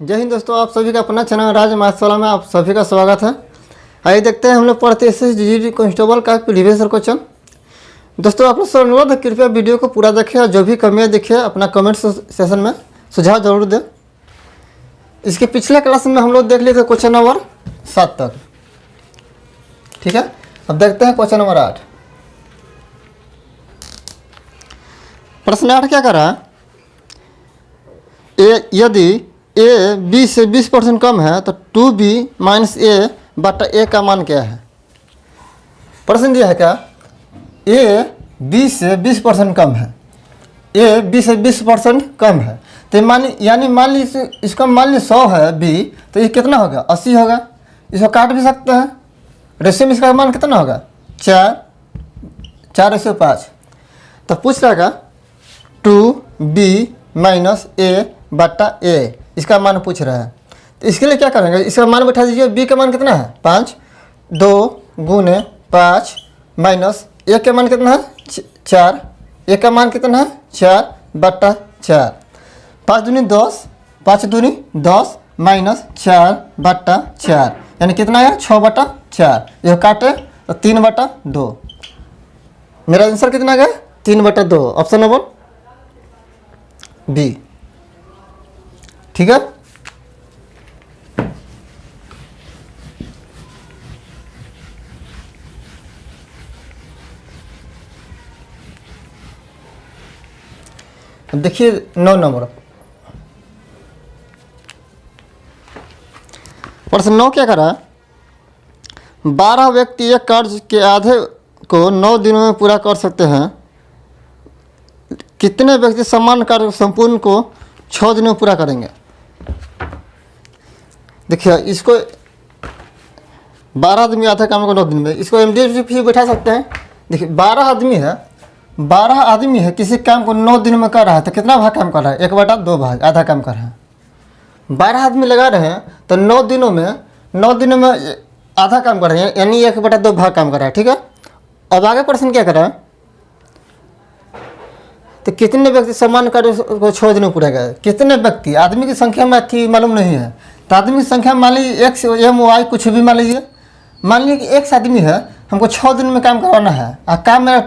जय हिंद दोस्तों, आप सभी का अपना चैनल राज माथवाला में आप सभी का स्वागत है। आइए देखते हैं हम लोग पढ़ते SSGD कांस्टेबल का प्रीवियस क्वेश्चन। दोस्तों आप लोग से अनुरोध है, कृपया वीडियो को पूरा देखें और जो भी कमियाँ दिखे अपना कमेंट सेशन में सुझाव जरूर दें। इसके पिछले क्लास में हम लोग देख लिए थे क्वेश्चन नंबर 7 तक। ठीक है, अब देखते हैं क्वेश्चन नंबर 8। प्रश्न 8 क्या कर रहा है? यदि a b से 20% कम है तो 2b माइनस a बटा a का मान क्या है? प्रश्न दिया है क्या? a b से 20% कम है, a b से 20% कम है तो मान लीजिए इसका मान लीजिए 100 है b, तो ये कितना होगा? 80 होगा। इसको काट भी सकते हैं। रेशियो में इसका मान कितना होगा? 4:5। तो पूछ रहा है 2b माइनस a बटा a, इसका मान पूछ रहा है। तो इसके लिए क्या करेंगे? इसका मान बैठा दीजिए। b का मान कितना है? 5। 2 गुने 5 माइनस a का मान कितना है? 4। a का मान कितना है? 4 बटा 4। 5 दूनी 10, 5 दूनी 10 माइनस 4 बटा 4, यानी कितना है? 6 बटा 4। यह काटे तो 3 बटा 2। मेरा आंसर कितना गया? 3 बटा 2। Option number B. ठीक है, देखिए 9 नंबर प्रश्न 9 क्या करा? 12 व्यक्ति एक कार्य के आधे को 9 दिनों में पूरा कर सकते हैं। कितने व्यक्ति समान कार्य संपूर्ण को 6 दिनों में पूरा करेंगे? देखिए इसको 12 आदमी आधा काम को 9 दिन में, इसको MDF बैठा सकते हैं। देखिए 12 आदमी है, 12 आदमी है, किसी काम को 9 दिन में कर रहा है तो कितना भाग काम कर रहा है? 1/2 भाग, आधा काम कर रहा है। 12 आदमी लगा रहे हैं तो 9 दिनों में आधा काम कर रहे हैं, यानी 1/2 भाग काम कर रहा है। ठीक है, अब आगे प्रश्न क्या कर रहा है? तो कितने व्यक्ति समान कार्य को 6 दिन में पूरा करें? कितने व्यक्ति? आदमी की संख्या में थी मालूम नहीं है, तो आदमी की संख्या मान लीजिए x m y कुछ भी मान लीजिए। मान लीजिए कि x आदमी है, हमको 6 दिन में काम करवाना है और काम मेरा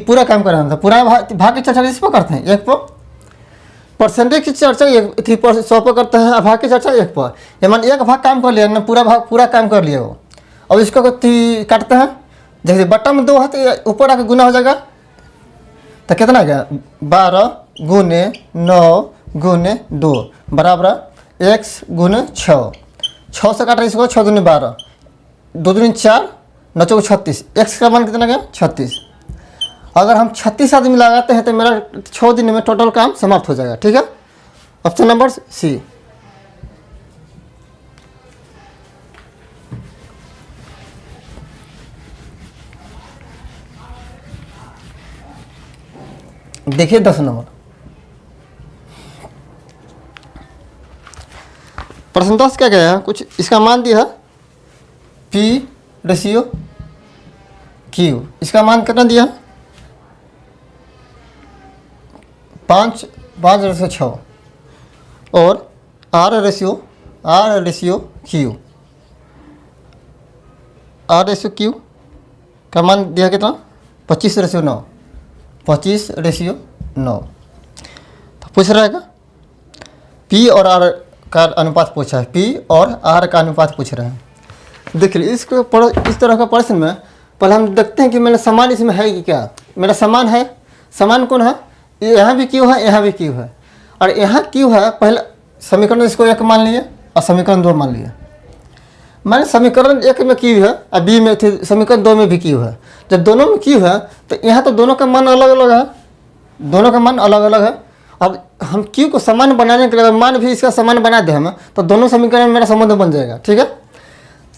पूरा काम कराना था। पूरा भाग की चर्चा इस पर करते हैं 1 पर, परसेंटेज की चर्चा 100 पर करते हैं, भाग की चर्चा 1 पर। ये मान 1 भाग काम कर लिया ना, पूरा काम कर लिया वो। अब इसको काटते हैं। जैसे बट्टा में 2 है तो ऊपर आकर गुना हो जाएगा, तो कितना गया? 12 गुने 9 गुने 2 बराबर x गुने 6। 6 से काटा इसको, 6 दूनी 12, 2 दूनी 4, 9 चौक 36। x का मान कितना गया? 36। अगर हम 36 आदमी लगाते हैं तो मेरा 6 दिन में टोटल काम समाप्त हो जाएगा। ठीक है, ऑप्शन नंबर सी। देखिए 10 नंबर प्रश्न 10 क्या गया है? कुछ इसका मान दिया है P/Q। इसका मान कितना दिया? 5/6 और R/Q का मान दिया कितना? 25/9। 25/9। तो पूछ रहा है क्या? P और R का अनुपात पूछा है, P और R का अनुपात पूछ रहे हैं। देखिए इसको इस तरह का प्रश्न में पहले हम देखते हैं कि मेरा समान इसमें है कि क्या। मेरा समान है, समान कौन है? यहाँ भी Q है, यहाँ भी Q है, और यहाँ Q है। पहले समीकरण इसको 1 मान लिए और समीकरण 2 मान लिए। माने समीकरण 1 में Q है और B में समीकरण 2 में भी Q है। जब दोनों में Q है तो यहाँ तो दोनों का मान अलग अलग है, दोनों का मान अलग अलग है। अब हम Q को समान बनाने के लिए मान भी इसका समान बना दें हम, तो दोनों समीकरण मेरा संबंध बन जाएगा। ठीक है,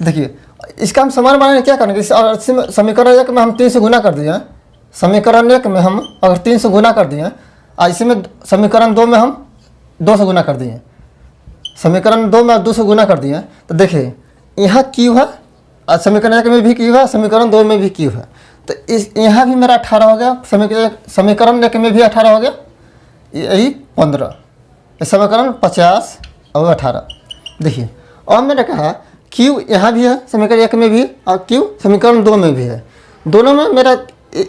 देखिए इसका हम समान बनाने क्या करेंगे? समीकरण 1 में हम 3 से गुना कर दिए, समीकरण 1 में हम अगर 3 से गुना कर दिए और इसमें समीकरण 2 में हम 2 से गुना कर दिए, समीकरण 2 में 2 से गुना कर दिए, तो देखिए यहाँ Q है और समीकरण 1 में भी Q है, समीकरण 2 में भी Q है। तो इस यहाँ भी मेरा 18 हो गया, समीकरण 1 में भी 18 हो गया, यही 15, समीकरण 50 और 18। देखिए और मैंने कहा क्यू यहाँ भी है समीकरण 1 में भी और क्यू समीकरण 2 में भी है। दोनों में मेरा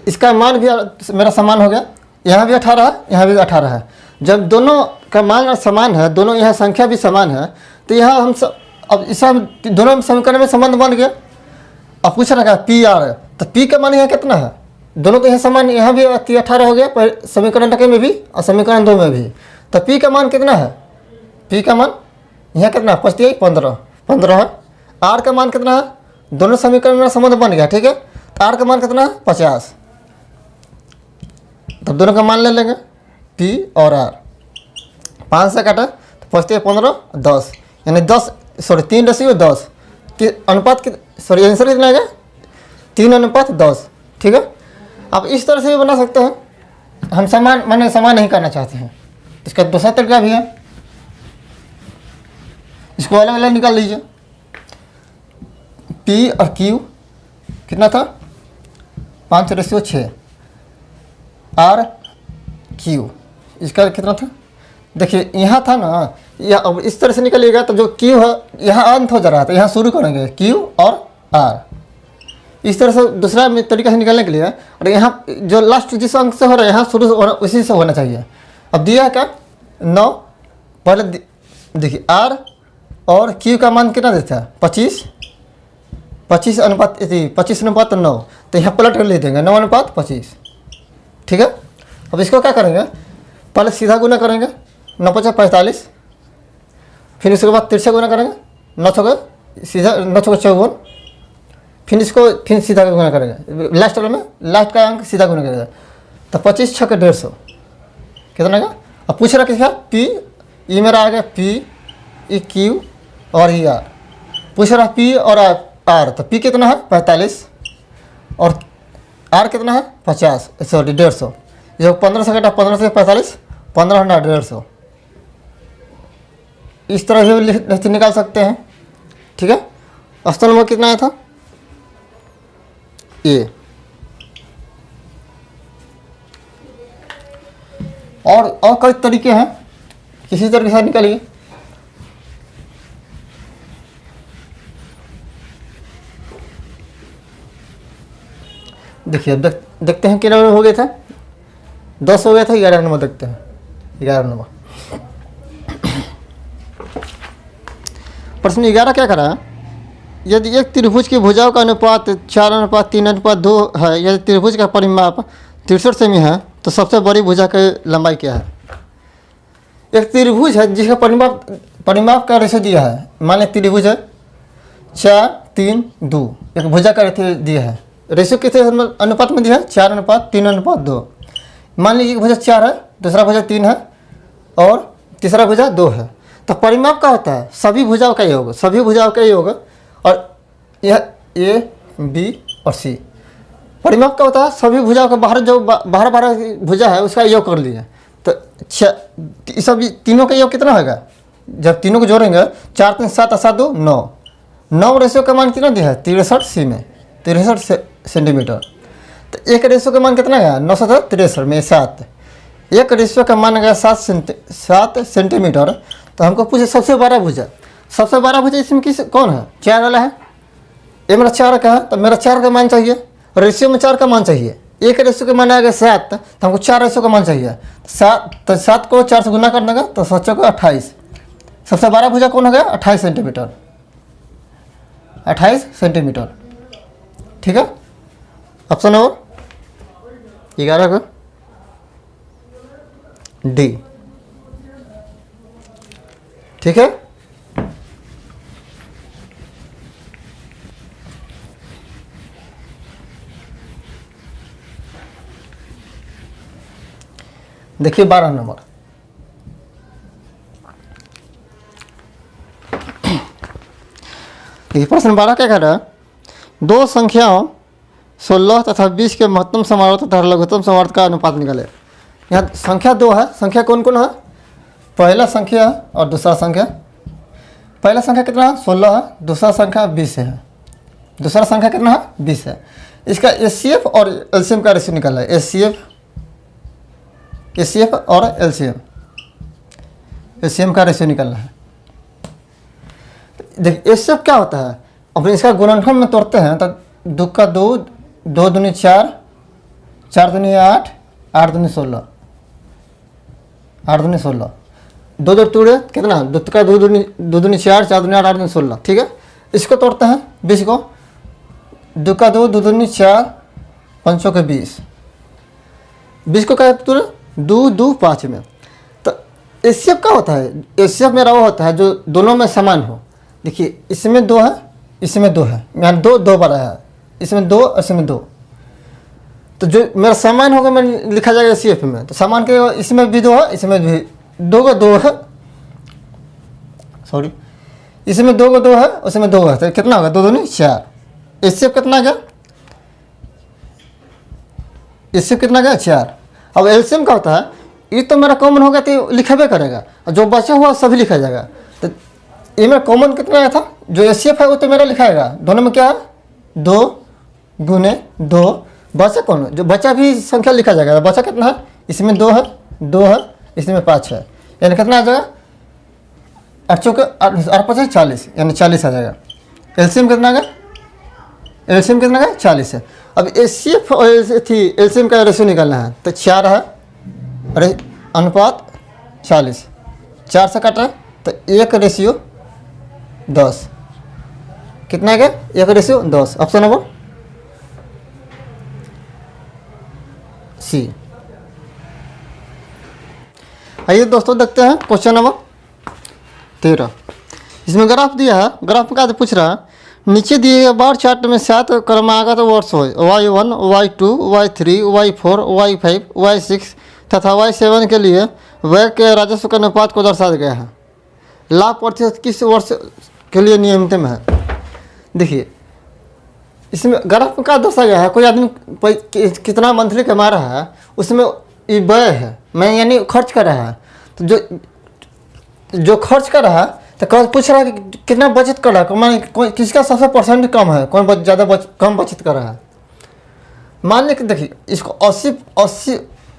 इसका मान भी मेरा समान हो गया। यहाँ भी 18 है, यहाँ भी 18 है। जब दोनों का मान समान है, दोनों यहाँ संख्या भी समान है, तो यहाँ हम अब इस दोनों समीकरण में संबंध बन गया। अब पूछ रखा है पी आर, तो पी का मान यहाँ कितना है? दोनों तो यहाँ समान, यहाँ भी 18 हो गया समीकरण 1 में भी और समीकरण 2 में भी। तो पी का मान कितना है? पी का मान यहाँ कितना है? 25 15 है। आर का मान कितना है? दोनों समीकरण में संबंध बन गया, ठीक है। तो आर का मान कितना है? 50। तब दोनों का मान ले लेंगे पी और आर। 5 से काटा तो 25 15 10, यानी 3:10 अनुपात आंसर कितना आएगा? 3:10, ठीक है। अब इस तरह से भी बना सकते हैं। हम समान नहीं करना चाहते हैं, इसका दूसरा तरीका भी है। इसको अलग अलग निकाल लीजिए। पी और क्यू कितना था? 5:6। आर क्यू इसका कितना था? देखिए यहाँ था ना, या अब इस तरह से निकलेगा तो जो क्यू है यहाँ अंत हो जा रहा था, यहाँ शुरू करेंगे क्यू और आर। इस तरह से दूसरा तरीका से निकालने के लिए, और यहाँ जो लास्ट जिस अंक से हो रहा है यहाँ शुरू उसी से होना चाहिए। अब दिया है क्या? 9। पहले देखिए आर और क्यू का मान कितना देता है? 25:9। तो यहाँ पलट कर ले देंगे 9:25, ठीक है। अब इसको क्या करेंगे? पहले सीधा गुना करेंगे, 9 × 45, फिर इसके बाद तिरछा गुना करेंगे, 9 × सीधा 9 × 54, फिर इसको फिर सीधा गुना करेंगे। लास्ट वाले में लास्ट का अंक सीधा गुना करेगा तो 25 × 6 = 150 कितना आएगा? अब पूछ रहा किसका? पी। ये मेरा आ गया पी, ई क्यू और ई आर। पूछ रहा पी और आर, तो पी कितना है? 45 और आर कितना है? 50, सॉरी 150। जो 15 से घटा 15 से 45, 15 × 150। इस तरह से निकाल सकते हैं, ठीक है। असल में कितना आया था? ए। और कई तरीके हैं, किसी तरीके से निकालिए। देखिए अब देखते हैं कितना हो गया था? 10 हो गया था। 11 नंबर देखते हैं। 11 नंबर प्रश्न 11 क्या करा है? यदि एक त्रिभुज की भुजाओं का अनुपात 4:3:2 है, यदि त्रिभुज का परिमाप 63 सेमी है, तो सबसे बड़ी भुजा की लंबाई क्या है? एक त्रिभुज है जिसका परिमाप का रेशो दिया है। मान लीजिए त्रिभुज है 4 3 2, एक भुजा का रेशो दिया है। रेशो किस अनुपात में दिया है? 4:3:2। मान लीजिए एक भुजा 4 है, दूसरा भुजा 3 है और तीसरा भुजा 2 है। तो परिमाप क्या होता है? सभी भुजाओं का योग, सभी भुजाओं का योग। और यह ए बी और सी परिमाप क्या होता है? सभी भुजाओं का बाहर जो बाहर भुजा है उसका योग कर लीजिए। तो सब तीनों का योग कितना होगा? जब तीनों को जोड़ेंगे 4 3 7 7 2 9। 9 रेशो का मान कितना दिया है? 63 सी में 63 सेंटीमीटर। तो एक रेशो का मान कितना है? 9 7 63 में 7। एक रेशो का मान गया 7 सेंटीमीटर। तो हमको पूछे सबसे बड़ा भुजा, सबसे बड़ा भुजा इसमें कौन है? 4 वाला है। ये मेरा 4 का है, तो मेरा 4 का मान चाहिए। रेशियो में 4 का मान चाहिए। एक रेशियो का मान आ गया 7, तो हमको 4 रेशियो का मान चाहिए। 7 को 4 से गुना कर देंगे तो 7 को 28। सबसे बड़ा भुजा कौन हो गया? 28 सेंटीमीटर। 28 सेंटीमीटर, ठीक है। ऑप्शन नंबर 11 का डी, ठीक है। देखिए 12 नंबर। देखिए प्रश्न 12 क्या कह रहा है? दो संख्याओं 16 तथा 20 के महत्तम समावर्त तथा लघुत्तम समावर्त का अनुपात निकाले। यहाँ संख्या 2 है। संख्या कौन कौन है? पहला संख्या और दूसरा संख्या। पहला संख्या कितना है? 16 है। दूसरा संख्या 20 है। दूसरा संख्या कितना है? 20 है। इसका एचसीएफ और एलसीएम का रेशियो निकाला है। एचसीएफ और एलसीएम का रेशियो निकालना है। देखिए एच सी एफ क्या होता है, अब इसका गुणनफल में तोड़ते हैं तो 2 का 2, 2 दूनी 4, 4 दूनी 8, 8 दूनी 16, 8 दूनी 16, 2 2 टूटे कितना, 2 का 2 दूनी 4, 4 दूनी 8, 8 दूनी 16, ठीक है। इसको तोड़ते हैं 20 को, 2 का 2, 2 दूनी 4, 5 के 20, 20 को क्या तोड़े 2 2 5 में। तो एच सी एफ क्या होता है, एच सी एफ मेरा वो होता है जो दोनों में समान हो। देखिए इसमें 2 है, इसमें 2 है, यानी 2 2 बार है, इसमें 2 और इसमें 2, तो जो मेरा समान होगा मैं लिखा जाएगा एच सी एफ में। तो समान के इसमें भी 2 है, इसमें भी 2 का 2 है, सॉरी इसमें 2 का 2 है, उसमें 2 है, तो कितना होगा 2 दूनी 4। एच सी एफ कितना गया, एच सी एफ कितना गया 4। अब एलसीएम क्या होता है, ये तो मेरा कॉमन होगा तो लिखेबे करेगा, और जो बचा हुआ सभी लिखा जाएगा। तो ये मेरा कॉमन कितना आया था, जो एच सी एफ है वो तो मेरा लिखाएगा, दोनों में क्या है 2 गुने 2, बचा कौन, जो बचा भी संख्या लिखा जाएगा। बचा कितना है, इसमें 2 है, 2 है, इसमें 5 है, यानी कितना आ जाएगा 8 चौके 8 5 40, यानी 40 आ जाएगा। एलसीएम कितना आ गया, एलसीएम कितना का 40 है। अब एच सी एफ और एलसीएम का रेशियो निकालना है, तो 4 है, अरे अनुपात 40, 4 से काटा तो 1:10, कितना है क्या 1:10। Option number C. आइए दोस्तों देखते हैं क्वेश्चन नंबर 13। इसमें ग्राफ दिया है, ग्राफ का पूछ रहा है नीचे दिए गए बार चार्ट में 7 क्रमागत वर्ष हो y1, y2, y3, y4, y5, y6 तथा y7 के लिए व्यय के राजस्व के अनुपात को दर्शाया गया है। लाभ प्रतिशत किस वर्ष के लिए नियमितम है। देखिए इसमें ग्राफ में क्या दर्शाया गया है, कोई आदमी कितना मंथली कमा रहा है, उसमें ये व्यय है, मैं यानी खर्च कर रहा है। तो जो खर्च कर रहा है तो कौन पूछ रहा है कि कितना बचत कर रहा है, मान किसका सबसे परसेंट कम है, कौन ज़्यादा कम बचत कर रहा है। मान लें कि देखिए इसको 80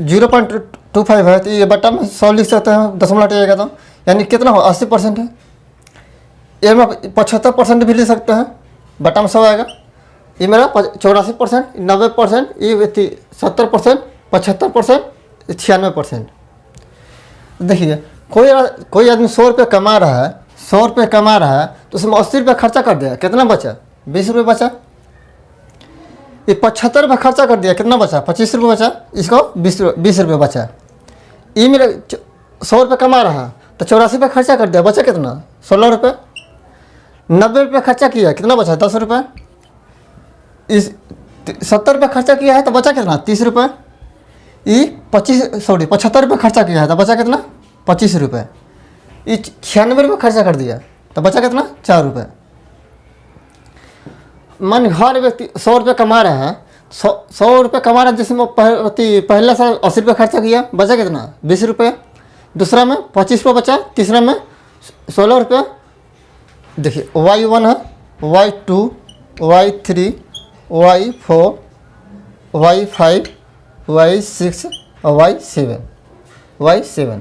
0.25 है, तो ये बट्टा में 100 लिख सकते हैं, दशमलव हटाइएगा तो यानी कितना हो 80% है। ये में 75% भी लिख सकते हैं, बट्टा में 100 आएगा। ये मेरा 84%, 90%, ये 70%, 75%, 96%। देखिए कोई आदमी 100 रुपये कमा रहा है, 100 रुपये कमा रहा है, तो उसमें 80 रुपये खर्चा कर दिया, कितना बचा 20 रुपये बचा। ये 75 रुपये खर्चा कर दिया, कितना बचा 25 रुपये बचा, इसको 20 रुपये बचा। ये मेरा 100 रुपये कमा रहा है तो 84 रुपये खर्चा कर दिया, बचा कितना 16 रुपये। 90 रुपये खर्चा किया, कितना बचा 10 रुपये। इस 70 रुपये खर्चा किया है तो बचा कितना 30 रुपये। ये 75 रुपये खर्चा किया है तो बचा कितना 25 रुपये। ये 96 रुपये खर्चा कर दिया तो बचा कितना 4 रुपये। मान हर व्यक्ति 100 रुपये कमा रहा है, 100 रुपये कमा रहा है, जिसमें पहला साल 80 रुपये खर्चा किया, बचा कितना 20 रुपये। दूसरा में 25 रुपये बचा, तीसरा में 16 रुपये। देखिए y1 है, y2, y3, y4, y5, y6 और y7।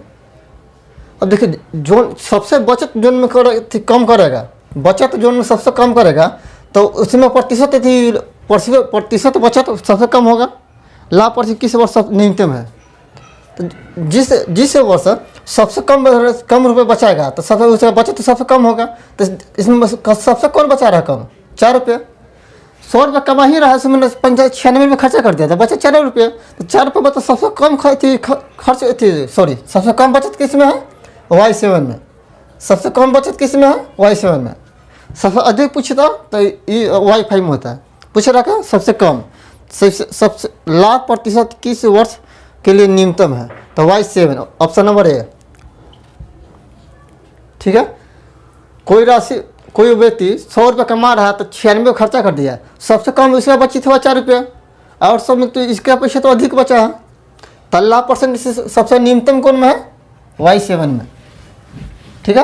अब देखिए जोन सबसे बचत जोन में कम करेगा, बचत जोन में सबसे कम करेगा, तो उसमें प्रतिशत बचत सबसे कम होगा। लाभ प्रतिशत किस वर्ष न्यूनतम है, तो जिस वर्ष सबसे कम रुपये बचाएगा तो सबसे उसका बचत सबसे कम होगा। तो इसमें सबसे कौन बचा रहा है कम 4 रुपये। 100 रुपये कमा ही रहा है, उसमें 96 रुपये खर्चा कर दिया था, बचा 4 रुपये। तो 4 रुपये बचत सबसे कम खर्च थी, सॉरी सबसे कम बचत किस में है y7 में। सबसे कम बचत किस में है y7 में। सबसे अधिक पूछता तो ये y5 में होता है। पूछ रहा है सबसे कम, सबसे लाभ प्रतिशत किस वर्ष के लिए न्यूनतम है, तो y7 ऑप्शन नंबर ए। ठीक है, कोई व्यक्ति 100 रुपये कमा रहा है तो 96 खर्चा कर दिया, सबसे कम इसका बचित हुआ 4 रुपये, और सब में तो इसका पैसा तो अधिक बचा है। तो लाभ परसेंट सबसे न्यूनतम कौन में है y7 में। ठीक है।